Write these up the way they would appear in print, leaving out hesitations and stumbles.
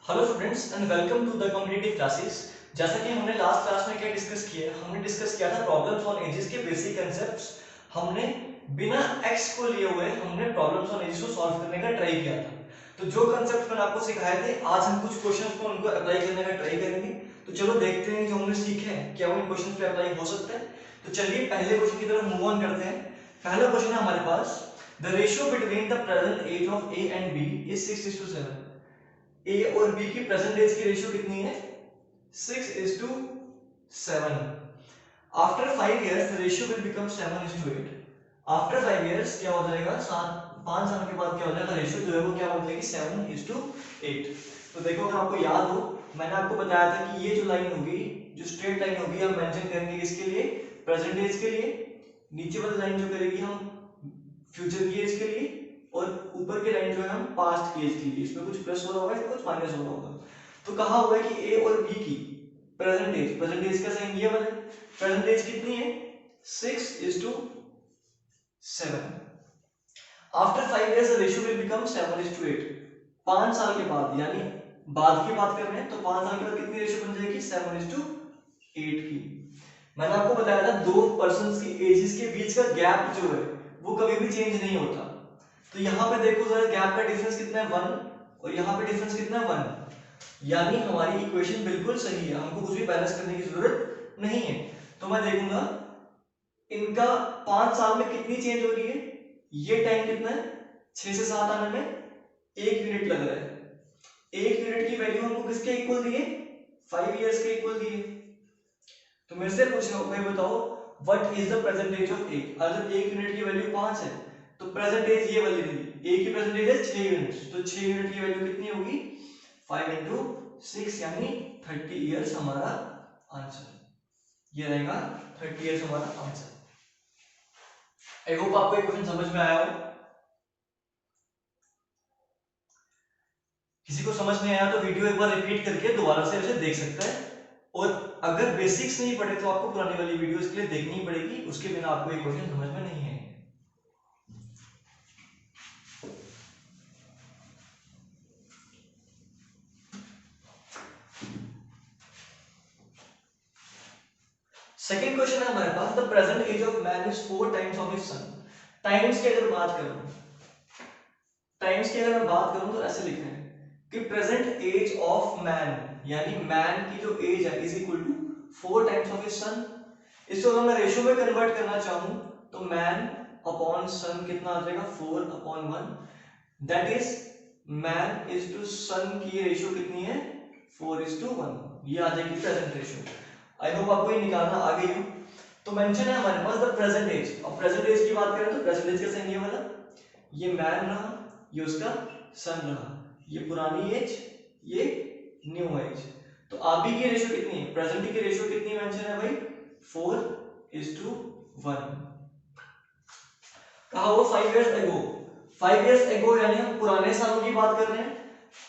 Hello students and welcome to the competitive classes. जैसा कि हमने लास्ट क्लास में क्या डिस्कस किया, हमने डिस्कस किया था प्रॉब्लम्स ऑन एजेस के बेसिक कांसेप्ट्स। हमने बिना एक्स को लिए हुए हमने प्रॉब्लम्स ऑन एजेस को सॉल्व करने का ट्राई किया था। तो जो कांसेप्ट मैंने आपको सिखाए थे, आज हम कुछ क्वेश्चंस को उनको अप्लाई करने का ट्राई करेंगे। तो चलो देखते हैं जो हमने सीखे हैं क्या वो इन क्वेश्चंस पे अप्लाई हो सकता है। तो चलिए पहले क्वेश्चन की तरफ मूव ऑन करते हैं। पहला क्वेश्चन है हमारे पास, the ratio between the present age of A and B is 6:7। A और बी की प्रेजेंट एज की रेशियो कितनी है? 6:7। After 5 years the ratio will become 7:8। After 5 years क्या हो जाएगा, 5 साल के बाद क्या हो जाएगा, रेशियो जो है वो क्या बदलेगी, 7:8। तो देखो अगर आपको याद हो, मैंने आपको बताया था कि ये जो लाइन होगी, जो स्ट्रेट लाइन होगी, हम मेंशन करेंगे किसके लिए, प्रेजेंट एज के लिए। नीचे वाली लाइन जो करेगी हम फ्यूचर की एज के लिए, और ऊपर की लाइन जो है हम पास्ट की एज के लिए। इसमें कुछ प्लस हो रहा होगा, इसमें कुछ माइनस हो रहा होगा। तो कहा हुआ है कि ए और बी की प्रेजेंट एज का साइन ये वाला है। प्रेजेंट एज कितनी है? 6:7। After 5 years the ratio will become 7:8। 5 साल के बाद, यानी बाद की बात कर रहे हैं, तो 5 साल के बाद कितनी रेशियो बन जाएगी, 7:8 की। मैंने आपको बताया था दो पर्सन्स की एजेस के बीच का गैप जो है वो कभी भी चेंज नहीं होता। तो यहाँ पे देखो जरा, गैप का डिफरेंस कितना है, 1, और यहाँ पे डिफरेंस कितना है, 1। यानी हमारी इक्वेशन बिल्कुल सही है, हमको कुछ भी बैलेंस करने की जरूरत नहीं है। तो मैं देखूंगा इनका 5 साल में कितनी चेंज हो रही है। ये टाइम कितना है, 6 से 7 आने में 1 मिनट लग रहा है। 1 मिनट की वैल्यू हमको किसके इक्वल दी है, 5 years के इक्वल दी है। तो मेरे से पूछ रहा हूं, भाई बताओ what is the present age of A. अगर 1 मिनट की वैल्यू 5 है, तो प्रेजेंट एज ये वाली थी, ए की प्रेजेंट एज है 6 मिनट, तो 6 मिनट की वैल्यू कितनी होगी, 5 × 6 यानी 30 इयर्स हमारा आंसर। ये रहेगा 30 इयर्स हमारा आंसर। आई होप आपको ये क्वेश्चन समझ में आया हो। किसी को समझ नहीं आया तो वीडियो एक बार रिपीट करके दोबारा से उसे देख सकता है। और अगर बेसिक्स नहीं पढ़े तो आपको पुरानी वाली वीडियो इसके लिए देखनी पड़ेगी, उसके बिना आपको ये क्वेश्चन समझ में नहीं है। सेकंड क्वेश्चन है हमारे पास, the present age of man is 4 times of his son. Times की अगर बात करूं, टाइम्स की अगर मैं बात करूं तो ऐसे लिखना है कि प्रेजेंट एज ऑफ मैन, यानी मैन की जो एज है is equal to 4 times of his son. इसको अगर मैं रेशियो में कन्वर्ट करना चाहूं तो मैन अपॉन सन कितना आ जाएगा, 4/1। That is man is to son की रेशियो कितनी है, 4:1। ये आ जाएगी प्रेजेंट रेशियो। आई होप आपको ये निकालना आ गई हो। तो मेंशन है हमारे पास द प्रेजेंट एज। अब प्रेजेंट एज की बात करें तो प्रेजेंट एज का साइन ये वाला, ये मैन रहा, ये उसका सन रहा, ये पुरानी एज, ये न्यू एज। तो आप भी की रेशियो कितनी है, प्रेजेंट की रेशियो कितनी मेंशन है भाई, 4:1। कहा वो 5 years ago। 5 years ago यानी हम पुराने सालों की बात कर रहे हैं,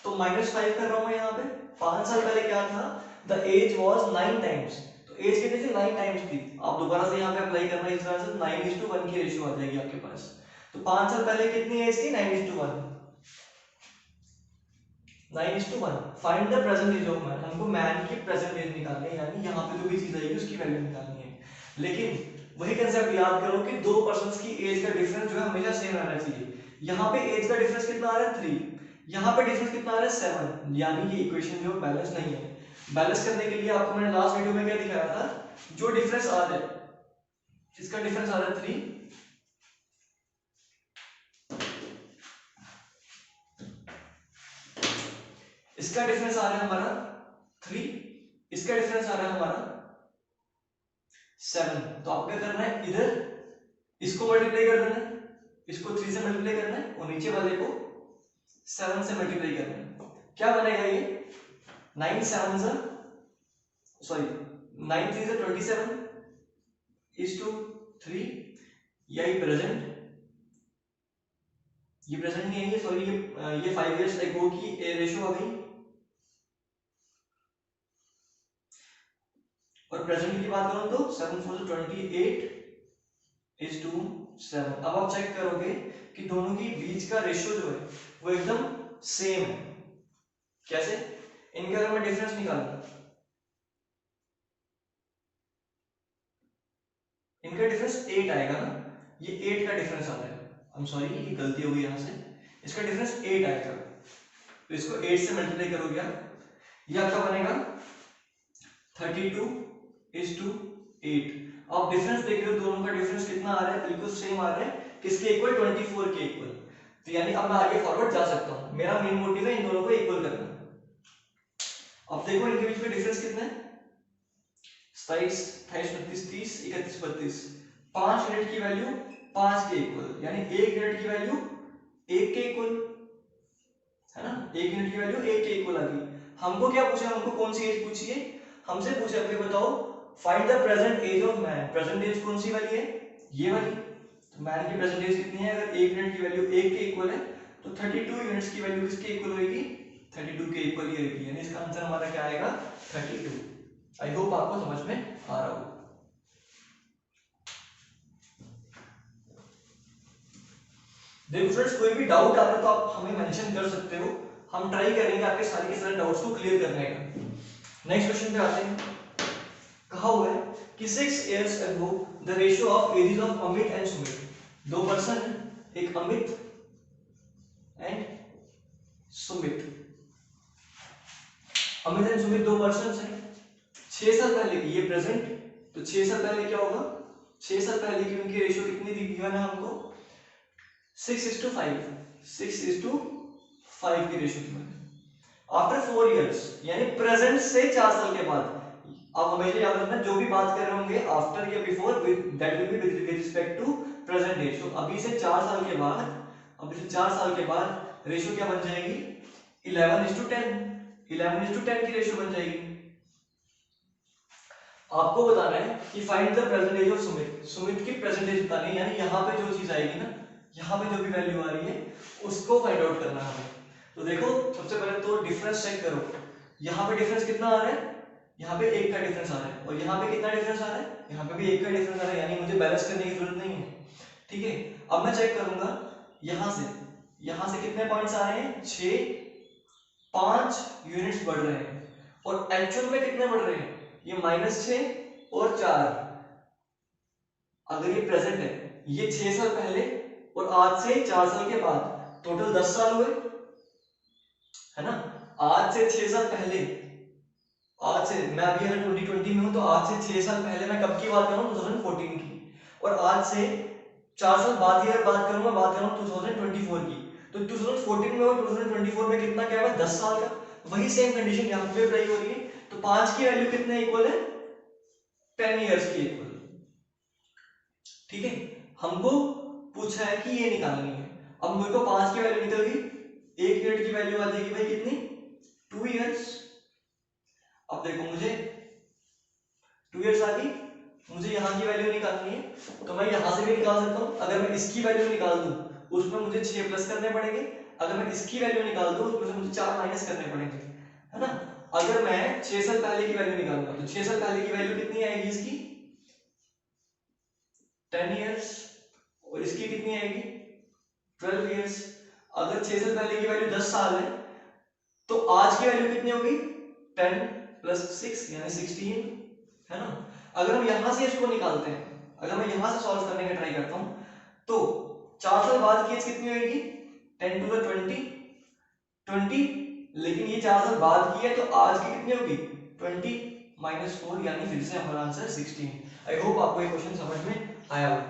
तो -5 कर रहा हूं मैं यहाँ पे। 5 साल पहले क्या था, द एज वॉज 9 times। तो एज कितनी थी, 9 times थी। आप दोबारा से यहाँ पे अप्लाई करना इस तरह से, 9:1 की रेशियो आ जाएगी आपके पास। तो 5 साल पहले कितनी एज थी, 9:1। 9:1। Find the present age of man. हमको मैन की प्रेजेंट एज निकालनी है, यानी यहाँ पे जो भी चीज आएगी उसकी वैल्यू निकालनी है। लेकिन वही कंसेप्ट याद करो कि दो पर्संस की एज का डिफरेंस जो है हमेशा सेम रहना चाहिए। यहाँ पे एज का डिफरेंस कितना आ रहा है, 3। यहाँ पे डिफरेंस कितना आ रहा है, 7। यानी ये इक्वेशन जो बैलेंस नहीं है। बैलेंस करने के लिए आपको मैंने लास्ट वीडियो में क्या दिखाया था, जो डिफरेंस आ रहा है, इसका डिफरेंस आ रहा है 3, इसका डिफरेंस आ रहा है हमारा 3, इसका डिफरेंस आ रहा है हमारा 7। तो आपको क्या करना है, इधर इसको मल्टीप्लाई कर देना है, इसको 3 से मल्टीप्लाई करना है, और नीचे वाले को 7 से मल्टीप्लाई करना है। क्या बनेगा ये, 9 7 सॉरी 9 3 से 27 इज टू 3। यही प्रेजेंट, ये प्रेजेंट नहीं है, ये सॉरी ये 5 years ago की रेशियो आ गई। और प्रेजेंट की बात करूं तो 7 4 से 28 इज टू 7। अब आप चेक करोगे कि दोनों की बीच का रेशियो जो है वो एकदम सेम है। कैसे? इनके अगर मैं डिफरेंस निकालूं, इनका डिफरेंस 8 आएगा ना, ये 8 का डिफरेंस आता है, आई एम सॉरी ये गलती हो गई यहाँ से, इसका डिफरेंस 8 आएगा, तो इसको 8 से मल्टीप्लाई करोगे आप, ये आपका बनेगा 32:8। आप डिफरेंस देख रहे हो, दोनों का डिफरेंस कितना आ रहा है, बिल्कुल सेम आ रहा है, किसके इक्वल, 24 के इक्वल। तो यानी अब मैं आगे फॉरवर्ड जा सकता हूँ, मेरा मेन मोटिव है इन दोनों को इक्वल करना। अब देखो इनके बीच में डिफरेंस कितना है, 27, 28, 29, 30, 31, 32, 5 यूनिट की वैल्यू 5 के इक्वल, यानी 1 यूनिट की वैल्यू 1 के इक्वल, है ना, 1 यूनिट की वैल्यू 1 के इक्वल आ गई। हमको क्या पूछा, हमको कौन सी एज पूछी है, हमसे पूछा कि बताओ find the present age of man. Present age कौन सी वाली है, ये वाली। तो मैन की प्रेजेंट एज कितनी है, अगर 1 यूनिट की वैल्यू 1 के इक्वल है तो 32 यूनिट्स की वैल्यू किसके इक्वल होगी, 32 के इक्वल ही रहेगी, यानी इसका आंसर हमारा क्या आएगा, 32। आई होप आपको समझ में आ रहा हो। देखो फ्रेंड्स, कोई भी डाउट आता है तो आप हमें मेंशन कर सकते हो, हम ट्राई करेंगे आपके सारे के सारे डाउट्स को क्लियर करने का। नेक्स्ट क्वेश्चन पे आते हैं। कहा हुआ है कि 6 years ago the ratio of ages of Amit and Sumit, दो पर्सन है, एक अमित एंड सुमित, अमित एंड सुमित दो पर्सन है, 6 साल पहले की, ये प्रेजेंट, तो 6 साल पहले क्या होगा, 6 साल पहले की उनकी रेशियो कितनी दी गिवन है हमको, 6:5, 6:5 की रेशियो गिवन है। आफ्टर 4 years, यानी प्रेजेंट से 4 साल के बाद, आप हमेशा याद रखना जो भी बात कर रहे होंगे आफ्टर या before, that will be with respect to present days. तो अभी से 4 साल के बाद, अभी से 4 साल के बाद रेशियो क्या बन जाएगी, 11:10, 11:10 की रेशियो बन जाएगी। आपको बताना है कि find the present age of Sumit, Sumit की प्रेजेंट एज बतानी है, यानी यहाँ पे जो चीज आएगी ना, यहाँ पे जो भी वैल्यू आ रही है उसको फाइंड आउट करना है हमें। तो देखो सबसे पहले तो डिफरेंस चेक करो, यहाँ पे डिफरेंस कितना आ रहा है, यहाँ पे 1 का डिफरेंस आ रहा है, और यहाँ पे कितना डिफरेंस आ रहा है, यहाँ पे भी 1 का डिफरेंस आ रहा है, यानी मुझे बैलेंस करने की जरूरत नहीं है। ठीक है, अब मैं चेक करूंगा यहाँ से कितने पॉइंट्स आ रहे हैं, 6, 5 यूनिट्स बढ़ रहे हैं, और एक्चुअल में कितने बढ़ रहे हैं, ये -6 और 4। अगर ये प्रेजेंट है, ये 6 साल पहले और आज से 4 साल के बाद, टोटल 10 साल हुए, है ना। आज से 6 साल पहले, आज से मैं अभी अगर 2020 में हूं तो आज से 6 साल पहले मैं कब की बात कर रहा हूं, 2014 की, और आज से 4 साल बाद की अगर बात करूं, मैं बात कर रहा हूं 2024 की। तो 2014 में और 2024 में कितना क्या है, 10 साल का। वही सेम कंडीशन यहाँ पे अप्लाई हो रही है। तो 5 की वैल्यू कितने इक्वल है, 10 इयर्स की इक्वल। ठीक है, हमको पूछा है कि ये निकालनी है। अब मेरे को 5 की वैल्यू निकल गई, 1 यूनिट की वैल्यू आ जाएगी भाई कितनी, 2 इयर्स। अब देखो मुझे 2 इयर्स आ गई, मुझे यहाँ की वैल्यू निकालनी है, तो मैं यहाँ से भी निकाल सकता हूँ। अगर मैं इसकी वैल्यू निकाल दूं उसमें मुझे 6 प्लस करने पड़ेंगे, अगर मैं इसकी वैल्यू निकाल दूं उसमें से मुझे 4 माइनस करने पड़ेंगे, है ना। अगर मैं 6 साल पहले की वैल्यू निकालूंगा तो 6 साल पहले की वैल्यू कितनी आएगी, इसकी 10 इयर्स, और इसकी कितनी आएगी 12 इयर्स। अगर 6 साल पहले की वैल्यू 10 साल है तो आज की वैल्यू कितनी होगी, 10 + 6 यानी 16, है ना। अगर हम यहां से इसको निकालते हैं, अगर मैं यहां से सॉल्व करने का ट्राई करता हूं तो 4 साल बाद की एज कितनी होगी, 10 × 20, लेकिन ये 4 साल बाद की है तो आज की कितनी होगी, 20 - 4, यानी फिर से हमारा आंसर 16। आई होप आपको ये क्वेश्चन समझ में आया हो।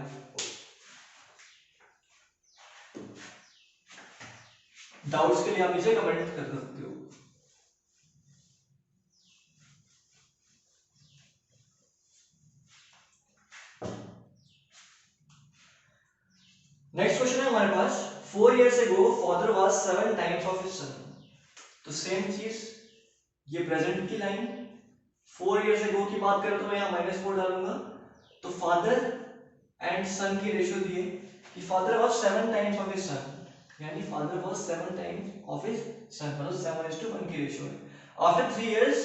डाउट्स के लिए आप नीचे कमेंट कर सकते हो। नेक्स्ट क्वेश्चन है हमारे पास, 4 years ago father was 7 times of his son। तो सेम चीज, ये प्रेजेंट की लाइन, 4 years ago की बात करें तो मैं यहाँ -4 डालूंगा। तो फादर एंड सन की रेशियो दिए कि father was 7 times of his son, यानी father was 7 times of his son, मतलब 7:1 की रेशियो है। After 3 years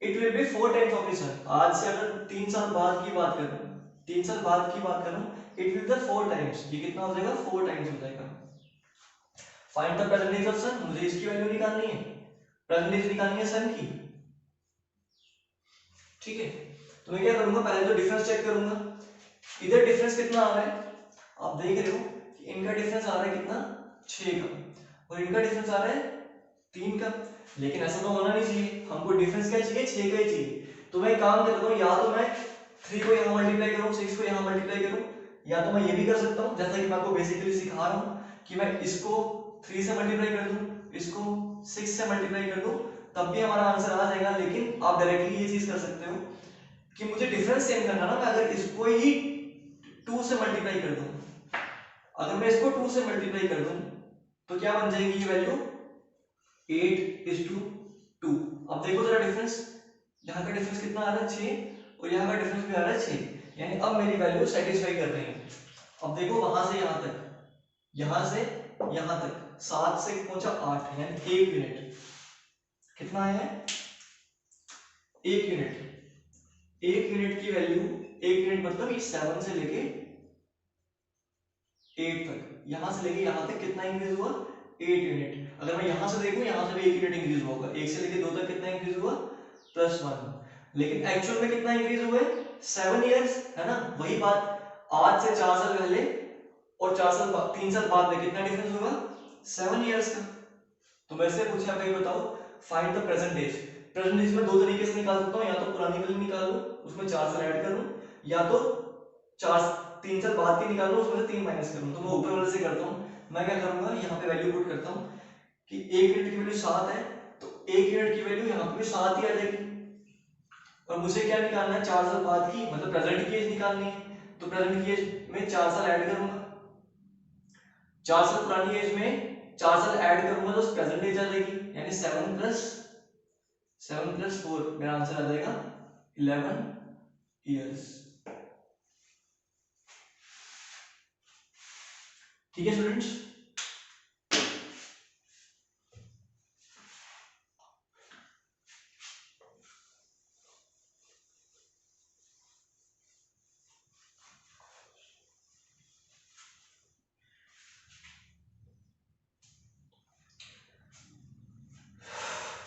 it will be 4 times of his son. आज से अगर 3 साल बाद की बात करूं, 3 साल बाद की बात करूं, इट विल बी 4 टाइम्स, ये कितना हो जाएगा, 4 टाइम्स हो जाएगा। Find the present age of son, मुझे इसकी वैल्यू निकालनी है। प्रेजेंट एज निकालनी है सन की, ठीक है। तो मैं क्या करूंगा, पहले तो डिफरेंस चेक करूंगा। इधर डिफरेंस कितना आ रहा है, आप देख रहे हो कि इनका डिफरेंस आ रहा है कितना, 6 का, और इनका डिफरेंस आ रहा है 3 का। लेकिन ऐसा तो होना नहीं चाहिए, हमको डिफरेंस क्या चाहिए, 6 का ही चाहिए। तो मैं काम करता हूँ, या तो मैं 3 को यहाँ मल्टीप्लाई करूँ, 6 को यहाँ मल्टीप्लाई करूँ, या तो मैं ये भी कर सकता हूँ जैसा कि मैं आपको बेसिकली सिखा रहा हूँ कि मैं इसको 3 से मल्टीप्लाई कर दूँ, इसको 6 से मल्टीप्लाई कर दूँ, तब भी हमारा आंसर आ जाएगा। लेकिन आप डायरेक्टली ये चीज कर सकते हो कि मुझे डिफरेंस चेंज करना ना, मैं अगर इसको ही 2 से मल्टीप्लाई कर दूं, अगर मैं इसको 2 से मल्टीप्लाई कर दूं तो क्या बन जाएगी ये वैल्यू, 8:2। अब देखो जरा डिफरेंस, यहाँ का डिफरेंस कितना आ रहा है, 6, और यहाँ का डिफरेंस भी आ रहा है 6, यानी अब मेरी वैल्यू सेटिस्फाई कर रही है। अब देखो वहां से यहाँ तक, यहाँ से यहाँ तक 7 से पहुंचा 8, यानी 1 यूनिट कितना है, 1 यूनिट। 1 यूनिट की वैल्यू, 1 यूनिट मतलब ये 7 से लेके 8 तक, यहां से लेके यहां तक कितना इंक्रीज हुआ, 8 यूनिट। अगर मैं यहां से देखूं, यहां से भी 1 यूनिट इंक्रीज होगा, 1 से लेके 2 तक कितना इंक्रीज हुआ, +1। लेकिन एक्चुअल में कितना इंक्रीज हुआ है, 7 इयर्स, है ना। वही बात, आज से 4 साल पहले और 4 साल बाद, 3 साल बाद में कितना डिफरेंस होगा, 7 इयर्स का। तो मेरे से पूछा भाई बताओ find the present age. Present age में 2 तरीके से निकाल सकता हूं, या तो पुरानी वैल्यू निकाल लूं, उसमें 4 साल ऐड कर लूं, या तो 3 साल बाद की निकाल लूं, उसमें से 3 माइनस कर लूं। तो मैं ऊपर वाले से करता हूं, मैं क्या करूंगा, यहाँ पे वैल्यू पुट करता हूं कि 1 यूनिट की वैल्यू 7 है, तो 1 यूनिट की वैल्यू यहाँ पे भी 7 ही आ जाएगी। और मुझे क्या निकालना है, 4 साल बाद की, मतलब प्रेजेंट की एज निकालनी है। तो प्रेजेंट की एज में 4 साल ऐड करूंगा, 4 साल पुरानी एज में 4 साल ऐड करूंगा तो प्रेजेंट एज आ जाएगी, यानी 7 + 4, मेरा आंसर आ जाएगा 11 इयर्स। ठीक है स्टूडेंट्स।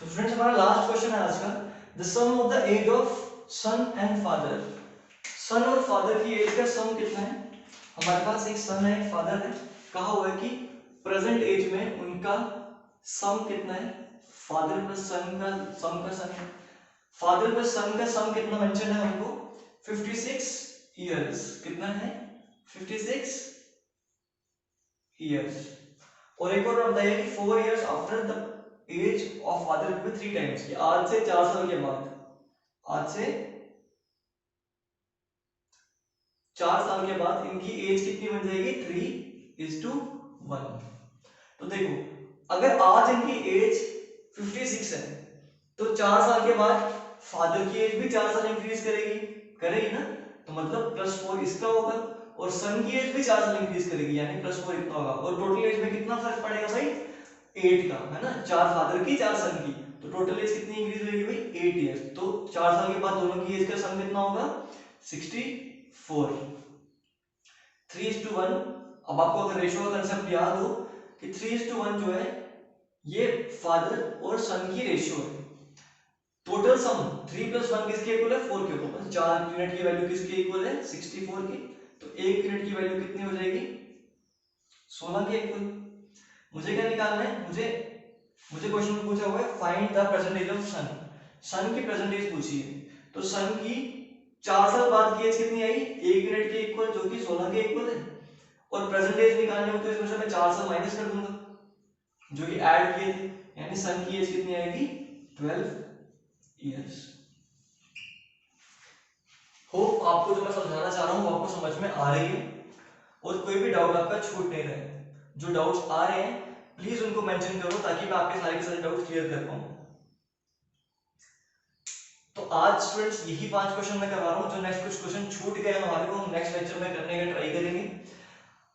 तो स्टूडेंट्स हमारा लास्ट क्वेश्चन है आज का, the sum of the age of son and father. Son और फादर की एज का सम कितना है। हमारे पास एक सन है, एक फादर है, कहा हुआ है कि प्रेजेंट एज में उनका सम कितना है, फादर प्लस सन का सम का सम है। फादर प्लस सन का सम कितना मेंशन है हमको, 56 इयर्स। कितना है, 56 इयर्स। और एक और बताइए कि 4 years after the age of father will be 3 times, कि आज से 4 साल के बाद, आज से 4 साल के बाद इनकी एज कितनी बन जाएगी, 3:1। तो देखो अगर आज इनकी एज 56 है, तो 4 साल के बाद फादर की एज भी 4 साल इंक्रीज करेगी ना, तो मतलब +4 इसका होगा, और सन की एज भी 4 साल इंक्रीज करेगी, यानी +4 इतना होगा। और टोटल एज में कितना फर्क पड़ेगा भाई, 8 का, है ना, 4 फादर की 4 सन की, तो टोटल एज कितनी इंक्रीज होगी भाई, 8 इयर्स। तो 4 साल के बाद दोनों की एज का सम कितना होगा, 64। 3:1। अब आपको अगर रेशियो का कंसेप्ट याद हो कि 3:1 जो है ये फादर और सन की रेशियो है। टोटल सम 3 + 1 किसके इक्वल है, 4 के इक्वल। 4 यूनिट की वैल्यू किसके इक्वल है, 64 की। तो 1 यूनिट की वैल्यू कितनी हो जाएगी, 16 के इक्वल। मुझे क्या निकालना है, मुझे क्वेश्चन में पूछा हुआ है फाइंड द परसेंटेज ऑफ सन। सन की परसेंटेज पूछी है, तो सन की 4 साल बाद की एज कितनी आई, 1 यूनिट के इक्वल, जो कि 16 के इक्वल है। और परसेंटेज निकालनी हो तो इसमें से मैं 4 साल माइनस कर दूंगा जो कि ऐड किए थे, यानी सन की एज कितनी आएगी, 12 इयर्स। होप आपको जो मैं समझाना चाह रहा हूँ वो आपको समझ में आ रही है, और कोई भी डाउट आपका छूट नहीं रहे। जो डाउट्स आ रहे हैं प्लीज उनको मेंशन करो, ताकि मैं आपके सारे के सारे डाउट्स क्लियर कर पाऊँ। तो आज स्टूडेंट्स यही 5 क्वेश्चन मैं करवा रहा हूँ। जो नेक्स्ट कुछ क्वेश्चन छूट गए हमारे को, हम नेक्स्ट लेक्चर में करने का ट्राई करेंगे,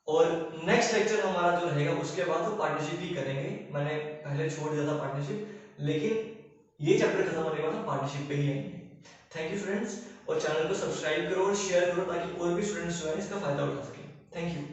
और नेक्स्ट लेक्चर हमारा जो रहेगा उसके बाद वो पार्टनरशिप ही करेंगे। मैंने पहले छोड़ दिया था पार्टनरशिप, लेकिन ये चैप्टर खत्म होने के बाद हम पार्टनरशिप पे ही आएंगे। थैंक यू स्टूडेंट्स, और चैनल को सब्सक्राइब करो और शेयर करो, ताकि और भी स्टूडेंट्स जो है इसका फायदा उठा सकें। Thank you.